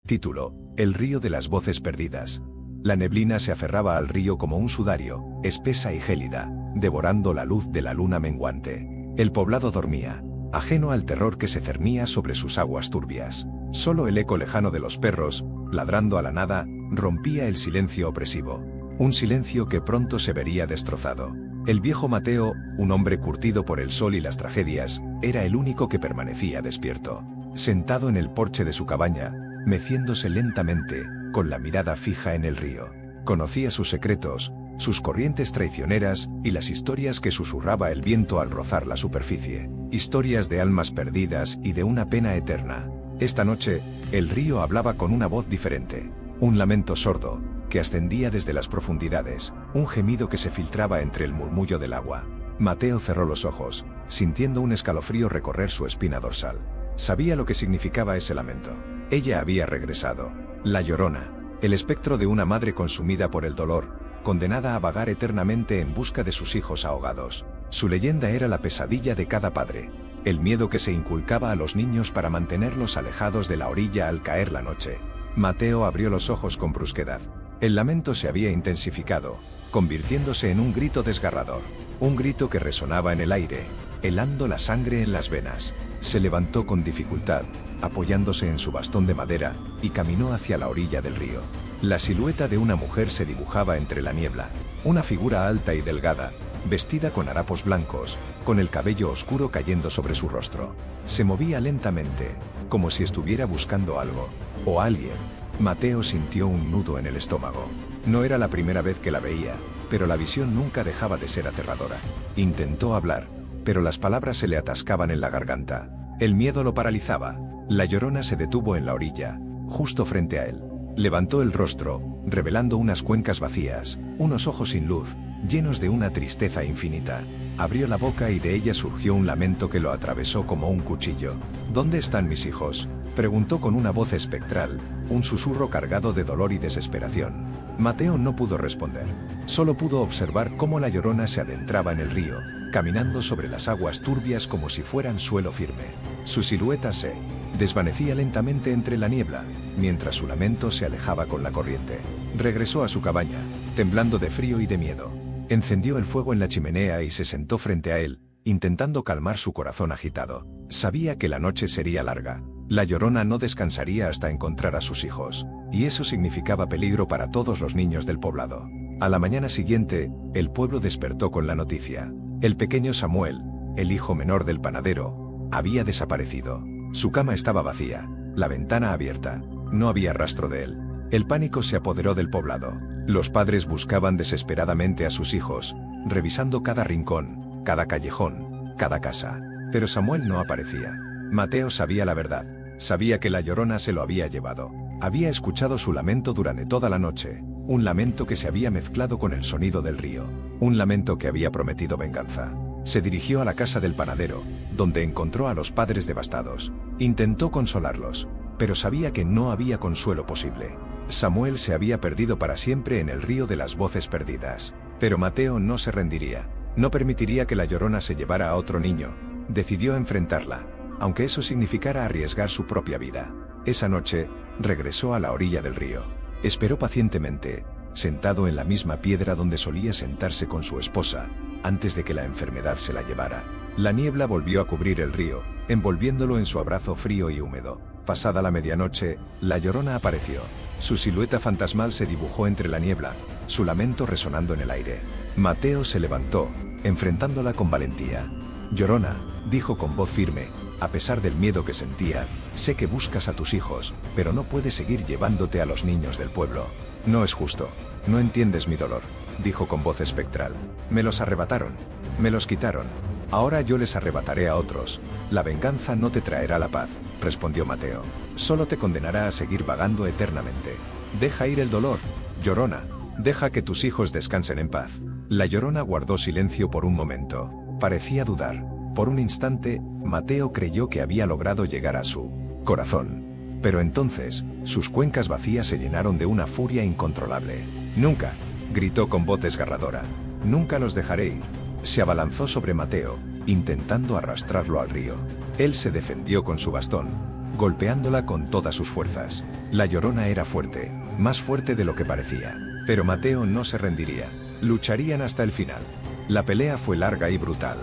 Título: El río de las voces perdidas. La neblina se aferraba al río como un sudario, espesa y gélida, devorando la luz de la luna menguante. El poblado dormía, ajeno al terror que se cernía sobre sus aguas turbias. Solo el eco lejano de los perros, ladrando a la nada, rompía el silencio opresivo. Un silencio que pronto se vería destrozado. El viejo Mateo, un hombre curtido por el sol y las tragedias, era el único que permanecía despierto. Sentado en el porche de su cabaña, meciéndose lentamente, con la mirada fija en el río. Conocía sus secretos, sus corrientes traicioneras y las historias que susurraba el viento al rozar la superficie. Historias de almas perdidas y de una pena eterna. Esta noche, el río hablaba con una voz diferente. Un lamento sordo, que ascendía desde las profundidades, un gemido que se filtraba entre el murmullo del agua. Mateo cerró los ojos, sintiendo un escalofrío recorrer su espina dorsal. Sabía lo que significaba ese lamento. Ella había regresado. La Llorona, el espectro de una madre consumida por el dolor, condenada a vagar eternamente en busca de sus hijos ahogados. Su leyenda era la pesadilla de cada padre, el miedo que se inculcaba a los niños para mantenerlos alejados de la orilla al caer la noche. Mateo abrió los ojos con brusquedad. El lamento se había intensificado, convirtiéndose en un grito desgarrador, un grito que resonaba en el aire, helando la sangre en las venas. Se levantó con dificultad, apoyándose en su bastón de madera, y caminó hacia la orilla del río. La silueta de una mujer se dibujaba entre la niebla, una figura alta y delgada, vestida con harapos blancos, con el cabello oscuro cayendo sobre su rostro. Se movía lentamente, como si estuviera buscando algo, o alguien. Mateo sintió un nudo en el estómago. No era la primera vez que la veía, pero la visión nunca dejaba de ser aterradora. Intentó hablar, pero las palabras se le atascaban en la garganta. El miedo lo paralizaba. La Llorona se detuvo en la orilla, justo frente a él. Levantó el rostro, revelando unas cuencas vacías, unos ojos sin luz, llenos de una tristeza infinita. Abrió la boca y de ella surgió un lamento que lo atravesó como un cuchillo. ¿Dónde están mis hijos?, preguntó con una voz espectral, un susurro cargado de dolor y desesperación. Mateo no pudo responder. Solo pudo observar cómo la Llorona se adentraba en el río, caminando sobre las aguas turbias como si fueran suelo firme. Su silueta se desvanecía lentamente entre la niebla, mientras su lamento se alejaba con la corriente. Regresó a su cabaña, temblando de frío y de miedo. Encendió el fuego en la chimenea y se sentó frente a él, intentando calmar su corazón agitado. Sabía que la noche sería larga. La Llorona no descansaría hasta encontrar a sus hijos, y eso significaba peligro para todos los niños del poblado. A la mañana siguiente, el pueblo despertó con la noticia. El pequeño Samuel, el hijo menor del panadero, había desaparecido. Su cama estaba vacía, la ventana abierta. No había rastro de él. El pánico se apoderó del poblado. Los padres buscaban desesperadamente a sus hijos, revisando cada rincón, cada callejón, cada casa. Pero Samuel no aparecía. Mateo sabía la verdad. Sabía que la Llorona se lo había llevado. Había escuchado su lamento durante toda la noche, un lamento que se había mezclado con el sonido del río, un lamento que había prometido venganza. Se dirigió a la casa del panadero, donde encontró a los padres devastados. Intentó consolarlos, pero sabía que no había consuelo posible. Samuel se había perdido para siempre en el río de las voces perdidas. Pero Mateo no se rendiría. No permitiría que la Llorona se llevara a otro niño. Decidió enfrentarla, aunque eso significara arriesgar su propia vida. Esa noche, regresó a la orilla del río. Esperó pacientemente, sentado en la misma piedra donde solía sentarse con su esposa, antes de que la enfermedad se la llevara. La niebla volvió a cubrir el río, envolviéndolo en su abrazo frío y húmedo. Pasada la medianoche, la Llorona apareció. Su silueta fantasmal se dibujó entre la niebla, su lamento resonando en el aire. Mateo se levantó, enfrentándola con valentía. Llorona, dijo con voz firme, a pesar del miedo que sentía, sé que buscas a tus hijos, pero no puedes seguir llevándote a los niños del pueblo. No es justo. No entiendes mi dolor, dijo con voz espectral. Me los arrebataron. Me los quitaron. Ahora yo les arrebataré a otros. La venganza no te traerá la paz, respondió Mateo. Solo te condenará a seguir vagando eternamente. Deja ir el dolor, Llorona. Deja que tus hijos descansen en paz. La Llorona guardó silencio por un momento. Parecía dudar. Por un instante, Mateo creyó que había logrado llegar a su corazón. Pero entonces, sus cuencas vacías se llenaron de una furia incontrolable. Nunca, gritó con voz desgarradora. Nunca los dejaré ir. Se abalanzó sobre Mateo, intentando arrastrarlo al río. Él se defendió con su bastón, golpeándola con todas sus fuerzas. La Llorona era fuerte, más fuerte de lo que parecía. Pero Mateo no se rendiría. Lucharían hasta el final. La pelea fue larga y brutal.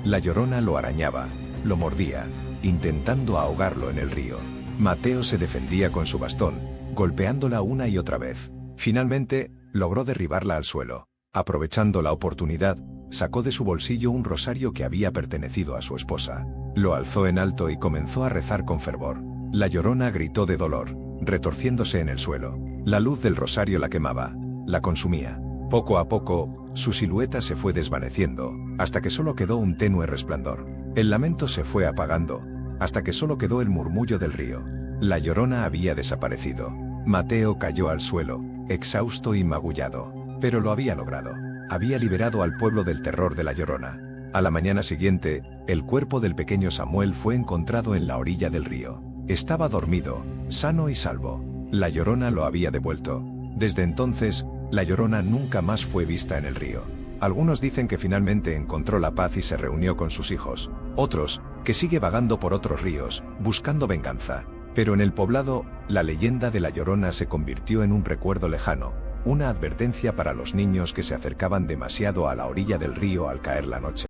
La Llorona lo arañaba, lo mordía, intentando ahogarlo en el río. Mateo se defendía con su bastón, golpeándola una y otra vez. Finalmente, logró derribarla al suelo. Aprovechando la oportunidad, sacó de su bolsillo un rosario que había pertenecido a su esposa. Lo alzó en alto y comenzó a rezar con fervor. La Llorona gritó de dolor, retorciéndose en el suelo. La luz del rosario la quemaba, la consumía. Poco a poco, su silueta se fue desvaneciendo, hasta que solo quedó un tenue resplandor. El lamento se fue apagando, hasta que solo quedó el murmullo del río. La Llorona había desaparecido. Mateo cayó al suelo, exhausto y magullado. Pero lo había logrado. Había liberado al pueblo del terror de la Llorona. A la mañana siguiente, el cuerpo del pequeño Samuel fue encontrado en la orilla del río. Estaba dormido, sano y salvo. La Llorona lo había devuelto. Desde entonces, la Llorona nunca más fue vista en el río. Algunos dicen que finalmente encontró la paz y se reunió con sus hijos. Otros, que sigue vagando por otros ríos, buscando venganza. Pero en el poblado, la leyenda de la Llorona se convirtió en un recuerdo lejano, una advertencia para los niños que se acercaban demasiado a la orilla del río al caer la noche.